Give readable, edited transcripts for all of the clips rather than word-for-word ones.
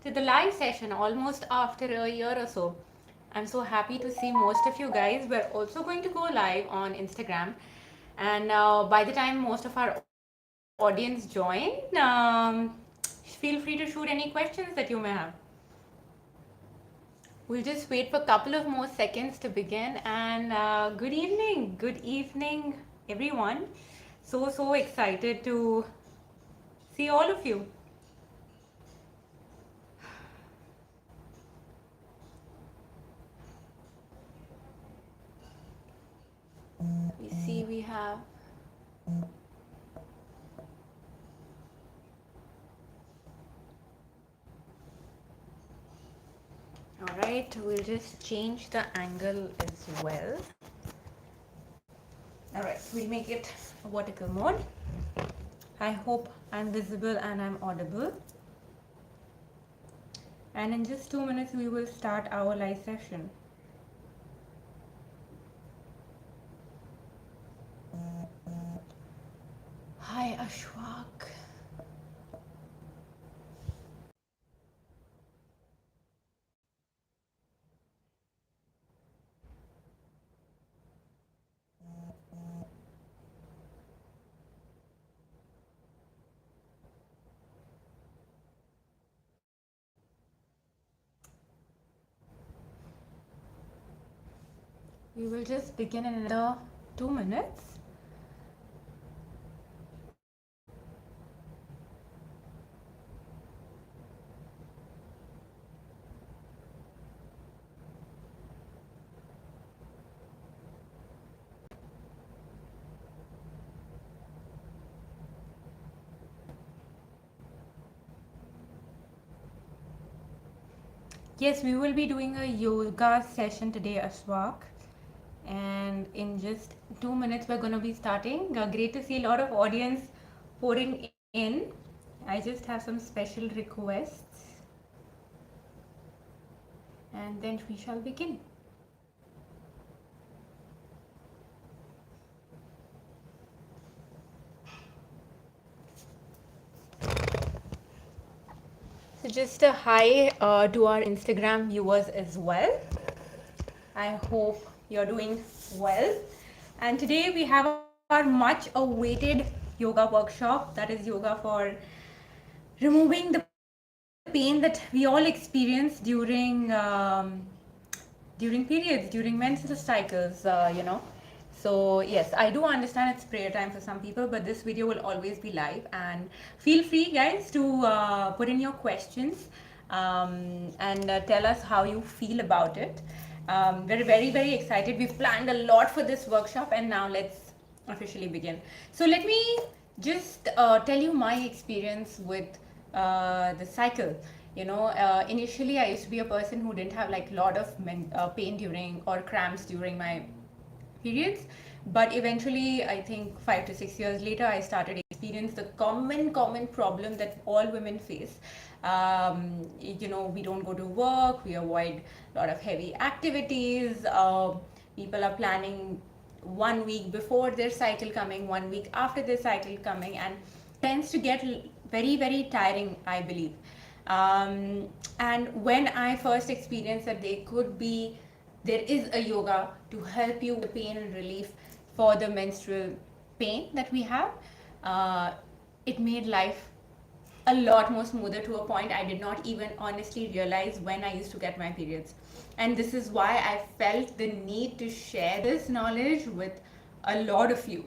to the live session almost after a year or so. I'm so happy to see most of you guys. We're also going to go live on Instagram. And by the time most of our audience join, feel free to shoot any questions that you may have. We'll just wait for a couple of more seconds to begin. And good evening, everyone. So excited to see all of you. We see we have all right, we'll just change the angle as well. All right, we'll make it vertical mode. I hope I'm visible and I'm audible. And in just 2 minutes, we will start our live session. Hi, Ashwak. We will just begin in another 2 minutes. Yes, we will be doing a yoga session today, Ashwak. And in just 2 minutes, we're going to be starting. Great to see a lot of audience pouring in. I just have some special requests. And then we shall begin. So just a hi to our Instagram viewers as well. I hope you're doing well. And today we have our much awaited yoga workshop, that is yoga for removing the pain that we all experience during periods, during menstrual cycles. So yes, I do understand it's prayer time for some people, but this video will always be live. And feel free, guys, to put in your questions and tell us how you feel about it. We're very excited. We've planned a lot for this workshop, and now let's officially begin. So let me just tell you my experience with the cycle. Initially I used to be a person who didn't have like a lot of pain during or cramps during my periods, but eventually I think 5 to 6 years later I started experience the common problem that all women face. We don't go to work, we avoid a lot of heavy activities. People are planning 1 week before their cycle coming, 1 week after their cycle coming, and tends to get very tiring, I believe. And when I first experienced that there is a yoga to help you with pain and relief for the menstrual pain that we have, it made life a lot more smoother to a point I did not even honestly realize when I used to get my periods. And this is why I felt the need to share this knowledge with a lot of you.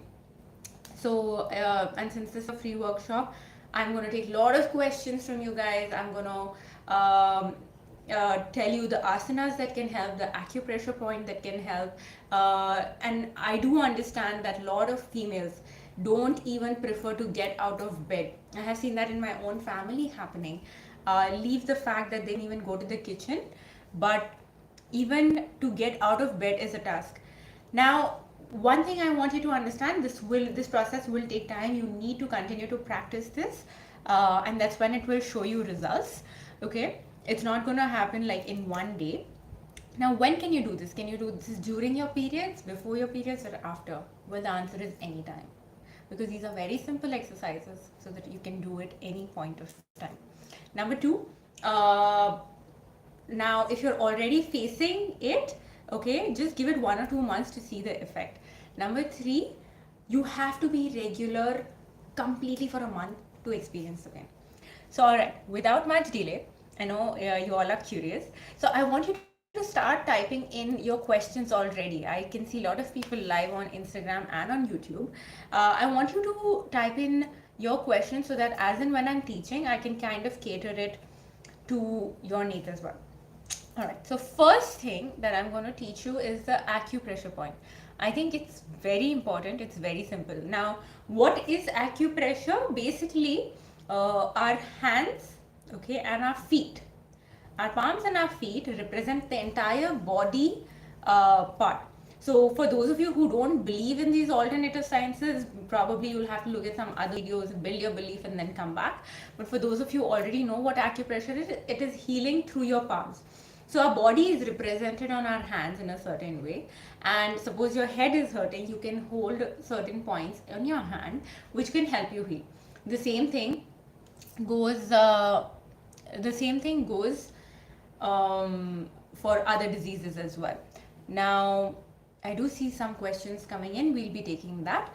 So, and since this is a free workshop, I'm going to take a lot of questions from you guys. I'm going to tell you the asanas that can help, the acupressure point that can help. And I do understand that a lot of females don't even prefer to get out of bed. I have seen that in my own family happening. Leave the fact that they didn't even go to the kitchen, but even to get out of bed is a task. Now, one thing I want you to understand, this process will take time. You need to continue to practice this, and that's when it will show you results. Okay, it's not going to happen like in one day. Now, when can you do this? Can you do this during your periods, before your periods, or after? Well, the answer is anytime, because these are very simple exercises so that you can do it any point of time. Number two, Uh, Now, if you're already facing it, okay, just give it 1 or 2 months to see the effect. Number three, you have to be regular completely for a month to experience the pain. So, all right, without much delay, I know you all are curious. So, I want you to start typing in your questions already. I can see a lot of people live on Instagram and on YouTube. I want you to type in your questions so that as and when I'm teaching, I can kind of cater it to your needs as well. All right, so first thing that I'm going to teach you is the acupressure point. I think it's very important, it's very simple. Now, what is acupressure? Basically, our hands, okay, and our feet. Our palms and our feet represent the entire body part. So, for those of you who don't believe in these alternative sciences, probably you'll have to look at some other videos, build your belief, and then come back. But for those of you who already know what acupressure is, it is healing through your palms. So our body is represented on our hands in a certain way, and suppose your head is hurting, you can hold certain points on your hand which can help you heal. The same thing goes. For other diseases as well. Now, I do see some questions coming in. We'll be taking that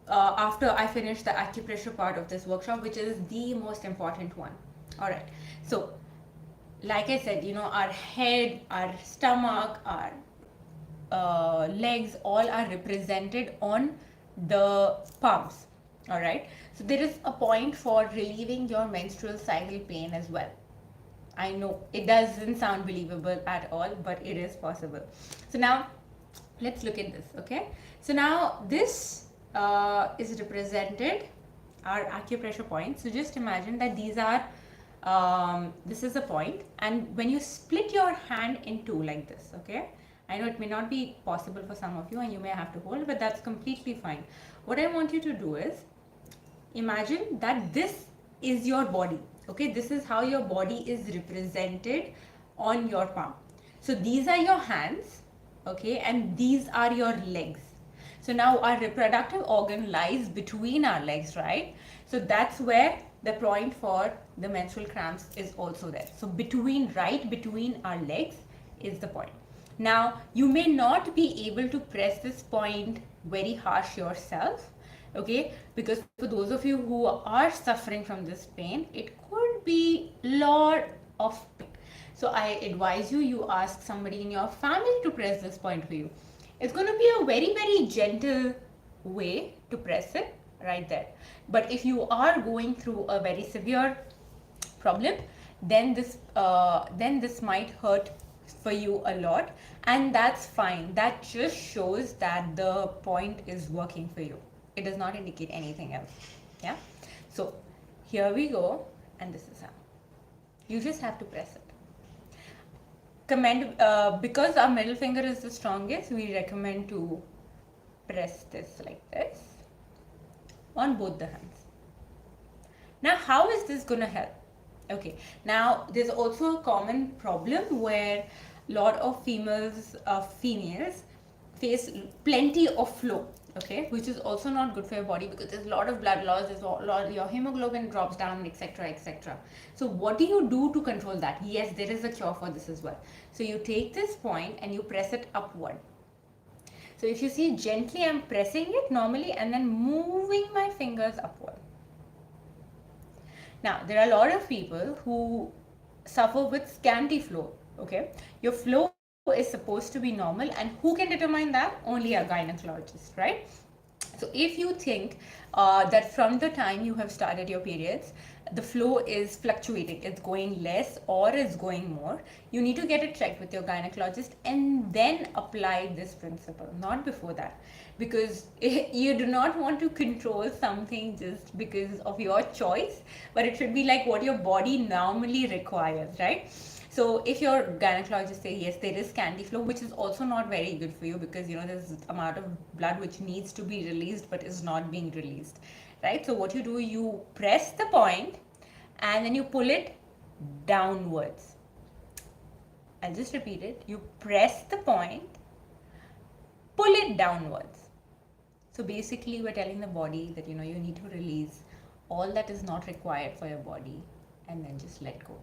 after I finish the acupressure part of this workshop, which is the most important one. All right. So, like I said, our head, our stomach, our legs all are represented on the palms. All right. So there is a point for relieving your menstrual cycle pain as well. I know it doesn't sound believable at all, but it is possible. So now let's look at this. Okay. So now this is represented our acupressure point. So just imagine that these are this is a point, and when you split your hand in two like this, okay, I know it may not be possible for some of you and you may have to hold, but that's completely fine. What I want you to do is imagine that this is your body, okay, this is how your body is represented on your palm. So these are your hands, okay, and these are your legs. So now our reproductive organ lies between our legs, right? So that's where the point for the menstrual cramps is also there. So right between our legs is the point. Now, you may not be able to press this point very harsh yourself, okay, because for those of you who are suffering from this pain, it could be lot of pain. So I advise you ask somebody in your family to press this point for you. It's going to be a very, very gentle way to press it right there. But if you are going through a very severe problem, then this might hurt for you a lot, and that's fine. That just shows that the point is working for you. It does not indicate anything else. Yeah. So here we go, and this is how you just have to press it. Because our middle finger is the strongest, we recommend to press this like this on both the hands. Now, how is this going to help? Okay, now there's also a common problem where a lot of females face plenty of flow, okay, which is also not good for your body because there's a lot of blood loss, there's a lot, your hemoglobin drops down, etc., etc. So what do you do to control that? Yes, there is a cure for this as well. So you take this point and you press it upward. So if you see, gently I'm pressing it normally and then moving my fingers upward. Now, there are a lot of people who suffer with scanty flow, okay? Your flow is supposed to be normal, and who can determine that? Only a gynecologist, right? So if you think that from the time you have started your periods, the flow is fluctuating, it's going less or it's going more, you need to get it checked with your gynecologist and then apply this principle, not before that. Because you do not want to control something just because of your choice, but it should be like what your body normally requires, right? So if your gynecologist says yes, there is scanty flow, which is also not very good for you because there's amount of blood which needs to be released but is not being released, right? So what you do, you press the point and then you pull it downwards. I'll just repeat it. You press the point, pull it downwards. So basically we're telling the body that you need to release all that is not required for your body and then just let go.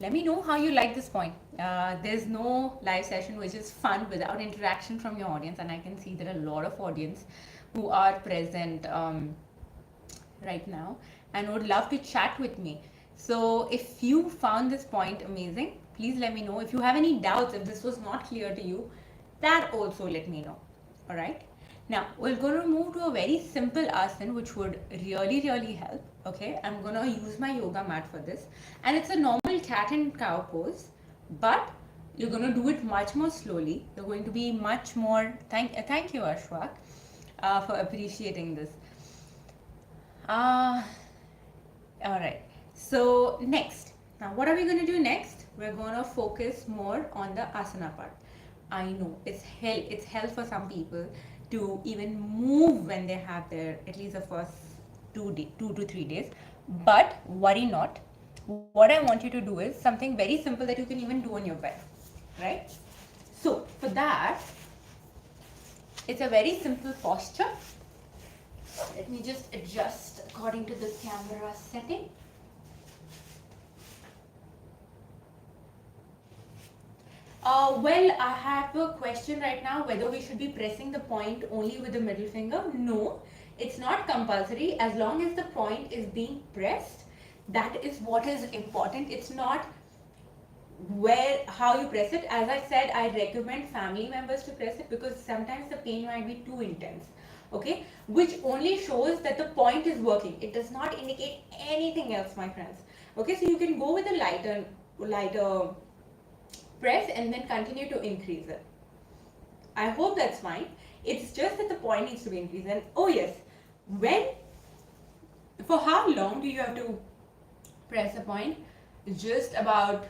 Let me know how you like this point. There's no live session which is fun without interaction from your audience, and I can see there are a lot of audience who are present right now and would love to chat with me. So if you found this point amazing, please let me know. If you have any doubts, if this was not clear to you, that also let me know. All right. Now we're going to move to a very simple asana which would really help. Okay, I'm going to use my yoga mat for this, and it's a normal cat and cow pose, but you're going to do it much more slowly. You're going to be much more. Thank you, Ashwak, for appreciating this. All right. So next, now what are we going to do next? We're going to focus more on the asana part. I know it's hell for some people to even move when they have their at least the first 2 to 3 days. But worry not. What I want you to do is something very simple that you can even do on your bed, right? So for that, it's a very simple posture. Let me just adjust according to the camera setting. Well, I have a question right now whether we should be pressing the point only with the middle finger. No, it's not compulsory. As long as the point is being pressed, that is what is important. It's not how you press it. As I said, I recommend family members to press it because sometimes the pain might be too intense. Okay, which only shows that the point is working. It does not indicate anything else, my friends. Okay, so you can go with a lighter press and then continue to increase it. I hope that's fine. It's just that the point needs to be increased. And oh yes, for how long do you have to press a point? Just about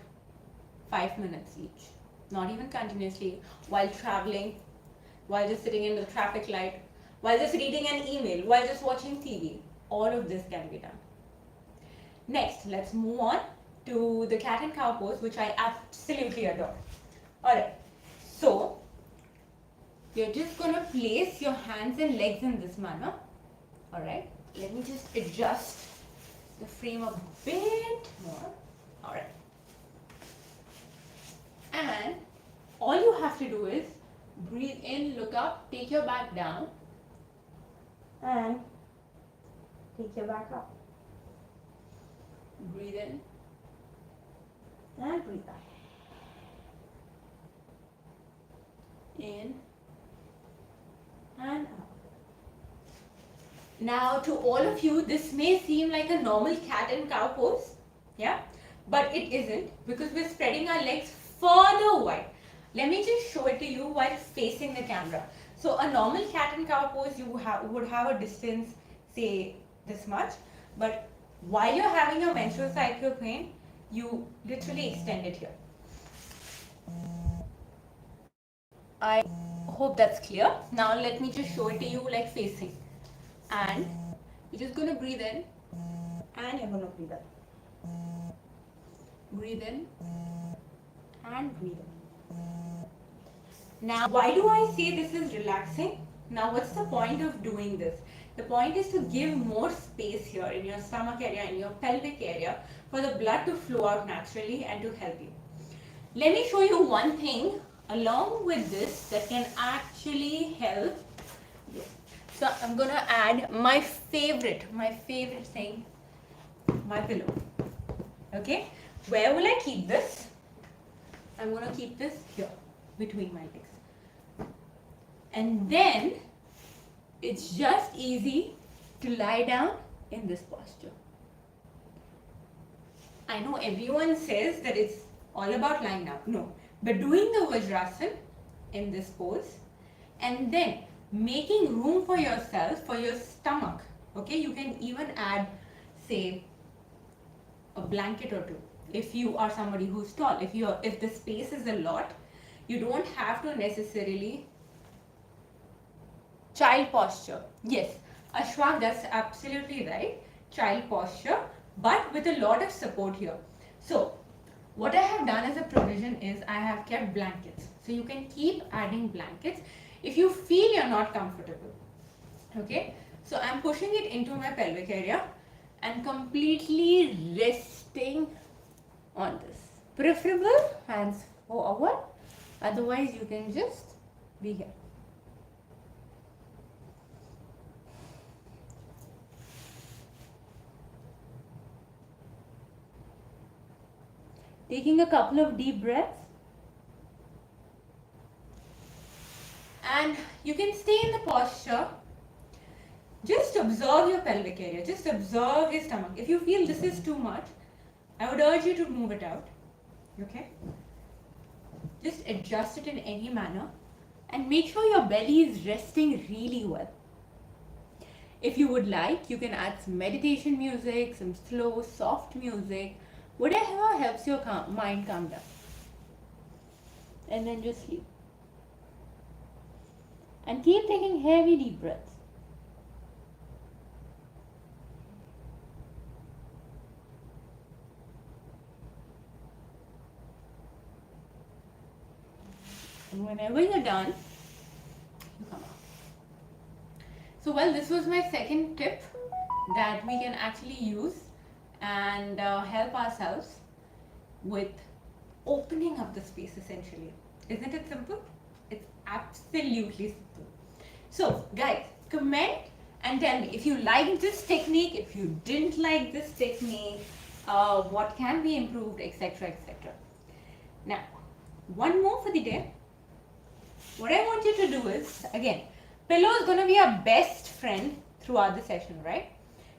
5 minutes each. Not even continuously, while traveling, while just sitting in the traffic light, while just reading an email, while just watching TV. All of this can be done. Next, let's move on to the cat and cow pose, which I absolutely adore. Alright, so you're just going to place your hands and legs in this manner. Alright, let me just adjust the frame a bit more. Alright, and all you have to do is breathe in, look up, take your back down, and take your back up. Breathe in and breathe out. In and out. Now to all of you, this may seem like a normal cat and cow pose, yeah, but it isn't, because we're spreading our legs further wide. Let me just show it to you while facing the camera. So a normal cat and cow pose, you would have a distance, say this much, but while you're having your menstrual cycle pain, you literally extend it here. I hope that's clear. Now let me just show it to you like facing. And you're just going to breathe in and you're going to breathe out. Breathe in and breathe out. Now, why do I say this is relaxing? Now, what's the point of doing this? The point is to give more space here in your stomach area, in your pelvic area, for the blood to flow out naturally and to help you. Let me show you one thing along with this that can actually help. So I'm going to add my favorite thing, my pillow. Okay, where will I keep this? I'm going to keep this here between my legs. And then it's just easy to lie down in this posture. I know everyone says that it's all about lying down. No, but doing the Vajrasana in this pose and then making room for yourself, for your stomach. Okay, you can even add, say, a blanket or two if you are somebody who's tall. If the space is a lot, you don't have to necessarily child posture. Yes, Ashwak, that's absolutely right. Child posture, but with a lot of support here. So what I have done as a provision is I have kept blankets. So you can keep adding blankets if you feel you're not comfortable. Okay, so I'm pushing it into my pelvic area and completely resting on this. Preferable hands forward, otherwise you can just be here. Taking a couple of deep breaths. And you can stay in the posture. Just observe your pelvic area. Just observe your stomach. If you feel this is too much, I would urge you to move it out. Okay? Just adjust it in any manner. And make sure your belly is resting really well. If you would like, you can add some meditation music, some slow, soft music, whatever helps your mind calm down. And then just sleep. And keep taking heavy deep breaths. And whenever you're done, you come out. So, well, this was my second tip that we can actually use and help ourselves with opening up the space essentially. Isn't it simple? It's absolutely simple. So, guys, comment and tell me if you liked this technique, if you didn't like this technique, what can be improved, etc. etc. Now, one more for the day. What I want you to do is, again, pillow is going to be our best friend throughout the session, right?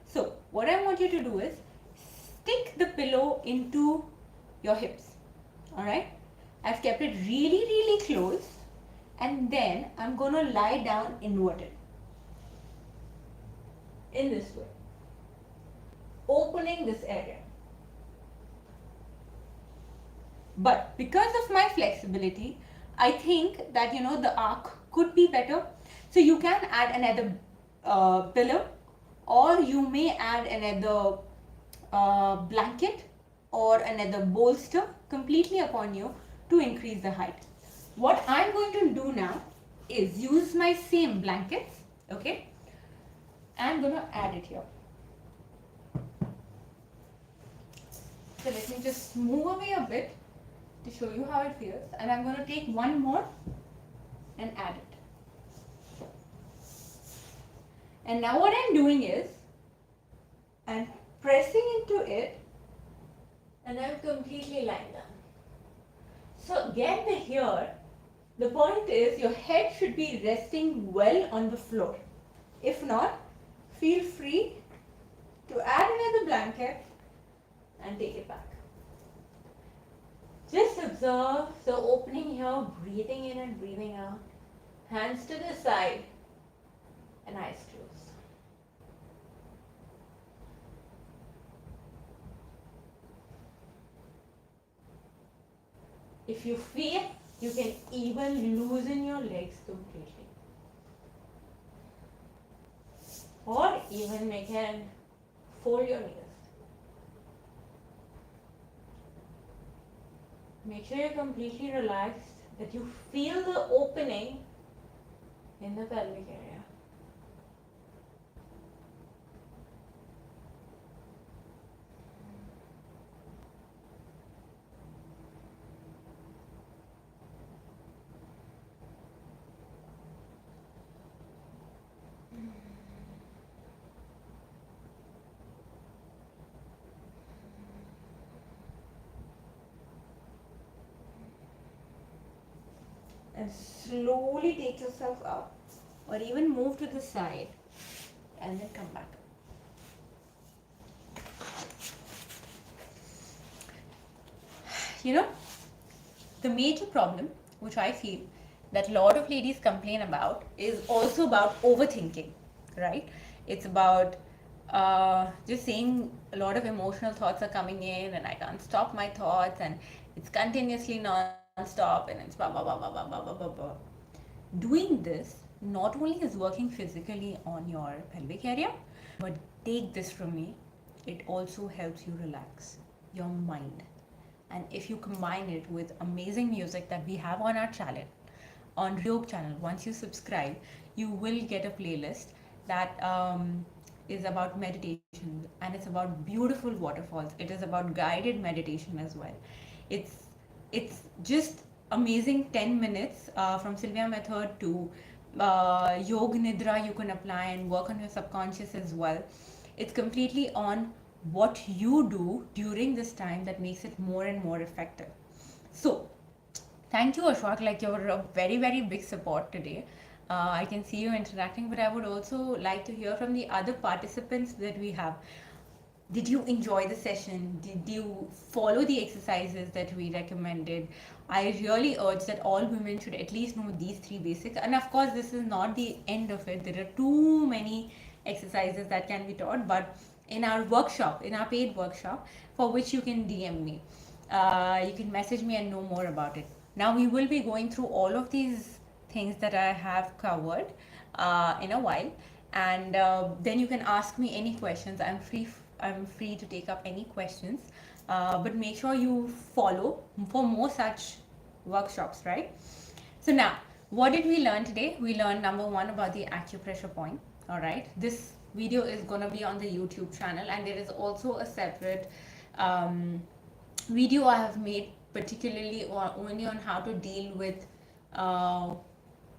So, what I want you to do is stick the pillow into your hips, alright? I've kept it really, really close, and then I'm going to lie down inverted in this way, opening this area. But because of my flexibility, I think that, you know, the arc could be better. So you can add another pillow, or you may add another blanket or another bolster, completely upon you, to increase the height. What I'm going to do now is use my same blankets, okay? I'm going to add it here. So let me just move away a bit to show you how it feels, and I'm going to take one more and add it. And now what I'm doing is I'm pressing into it and I'm completely lying down. So again here, the point is your head should be resting well on the floor. If not, feel free to add another blanket and take it back. Just observe the opening here, breathing in and breathing out. Hands to the side and eyes closed. If you feel, you can even loosen your legs completely. Or even you can fold your knees. Make sure you're completely relaxed, that you feel the opening in the pelvic area. And slowly take yourself up, or even move to the side and then come back. You know, the major problem which I feel that a lot of ladies complain about is also about overthinking, right? It's about just saying a lot of emotional thoughts are coming in and I can't stop my thoughts, and it's continuously non-stop, and it's blah blah blah blah blah blah blah blah blah. Doing this not only is working physically on your pelvic area, but take this from me, it also helps you relax your mind. And if you combine it with amazing music that we have on our channel, on Riyyog channel, once you subscribe, you will get a playlist that is about meditation, and it's about beautiful waterfalls. It is about guided meditation as well. It's just amazing 10 minutes from Sylvia method to yoga nidra you can apply and work on your subconscious as well. It's completely on what you do during this time that makes it more and more effective. So thank you, Ashwak. Like, you're a very, very big support today. I can see you interacting, but I would also like to hear from the other participants that we have. Did you enjoy the session? Did you follow the exercises that we recommended? I really urge that all women should at least know these three basics. And of course, this is not the end of it. There are too many exercises that can be taught, but in our workshop, in our paid workshop, for which you can DM me, you can message me and know more about it. Now, we will be going through all of these things that I have covered in a while, and then you can ask me any questions. I'm free to take up any questions, but make sure you follow for more such workshops, right? So now, what did we learn today? We learned number one about the acupressure point. All right, this video is going to be on the YouTube channel, and there is also a separate video I have made particularly or only on how to deal with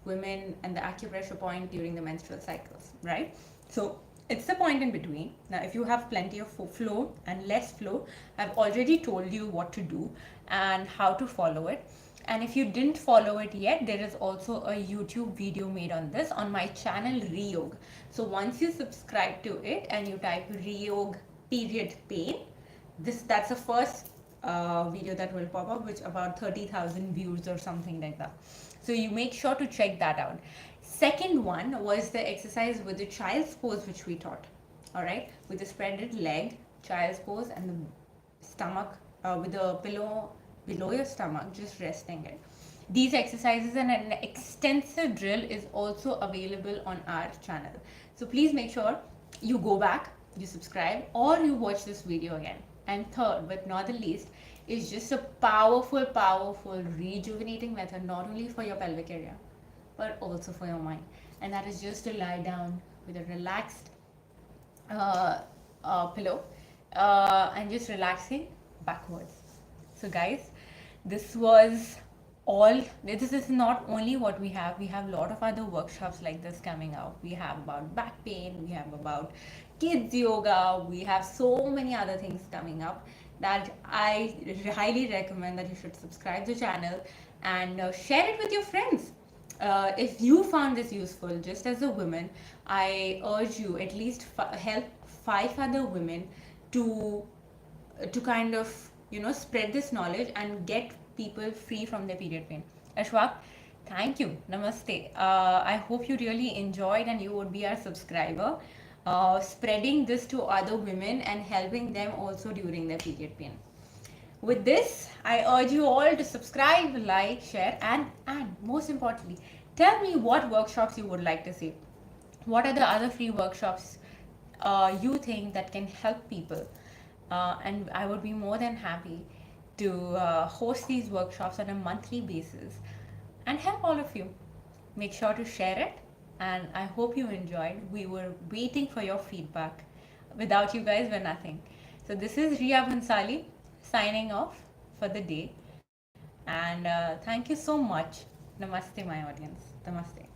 women and the acupressure point during the menstrual cycles, right? So it's the point in between. Now, if you have plenty of flow and less flow, I've already told you what to do and how to follow it. And if you didn't follow it yet, there is also a YouTube video made on this on my channel Riyyog. So once you subscribe to it and you type Riyyog period pain, that's the first video that will pop up, which about 30,000 views or something like that. So you make sure to check that out. Second one was the exercise with the child's pose, which we taught. All right, with the spreaded leg, child's pose, and the stomach with the pillow below your stomach, just resting it. These exercises and an extensive drill is also available on our channel. So please make sure you go back, you subscribe, or you watch this video again. And third, but not the least, is just a powerful, powerful rejuvenating method, not only for your pelvic area, but also for your mind. And that is just to lie down with a relaxed pillow and just relaxing backwards. So guys, this was all. This is not only what we have a lot of other workshops like this coming out. We have about back pain, we have about kids yoga, we have so many other things coming up that I highly recommend that you should subscribe to the channel and share it with your friends. If you found this useful, just as a woman, I urge you at least help 5 other women to kind of spread this knowledge and get people free from their period pain. Ashwak, thank you. Namaste. I hope you really enjoyed and you would be our subscriber. Spreading this to other women and helping them also during their period pain. With this, I urge you all to subscribe, like, share, and most importantly, tell me what workshops you would like to see. What are the other free workshops you think that can help people? And I would be more than happy to host these workshops on a monthly basis and help all of you. Make sure to share it, and I hope you enjoyed. We were waiting for your feedback. Without you guys, we're nothing. So this is Riya Bhansali signing off for the day, and thank you so much. Namaste, my audience. Namaste.